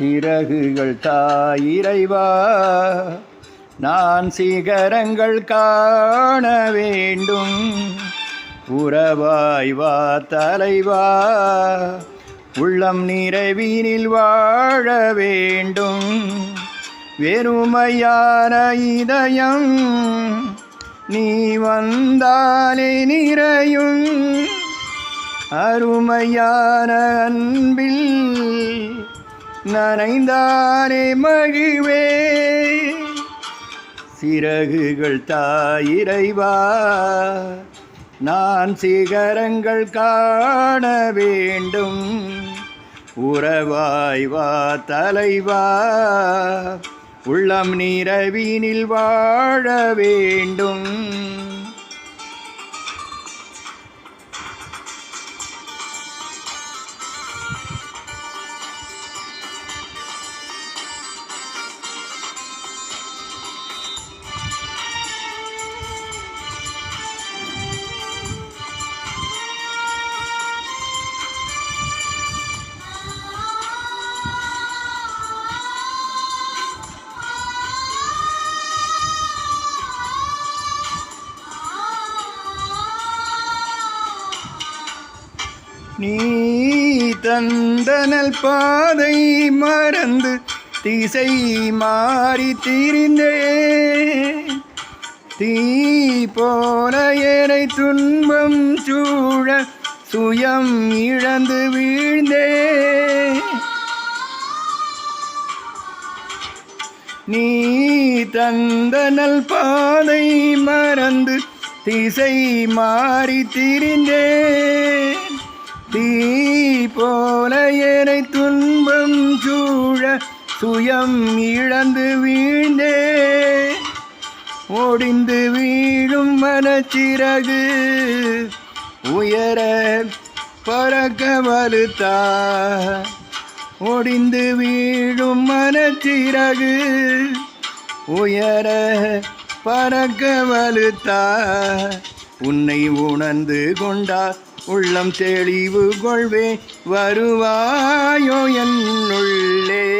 சிறகுகள் தாயிறைவா, நான் சிகரங்கள் காண வேண்டும். உறவாய் வா தலைவா, உள்ளம் நிறைவினில் வாழ வேண்டும். வெறுமையான இதயம் நீ வந்தாலே நிறையும். அருமையான அன்பில் நனைந்தானே மகிழ்வே. சிறகுகள் தாயிறைவா, நான் சிகரங்கள் காண வேண்டும். உறவாய் வா தலைவா, உள்ளம் நிறைவினில் வாழ வேண்டும். நீ தந்தனல் பாதை மறந்து திசை மாறி திரிந்தே. தீ போல ஏனை துன்பம் சூழ சுயம் இழந்து வீழ்ந்தே. நீ தந்தனல் பாதை மறந்து திசை மாறி திரிந்தே. தீ போல ஏனை துன்பம் சூழ சுயம் இழந்து வீழ்ந்தே. ஒடிந்து வீழும் மனச்சிறகு உயர பறக்க வலுத்தா. ஒடிந்து வீழும் மனச்சிறகு உயர பறக்க வலுத்தா. உன்னை உணர்ந்து கொண்டா உள்ளம் தெளிவு கொள்வே. வருவாயோ என்னுள்ளே.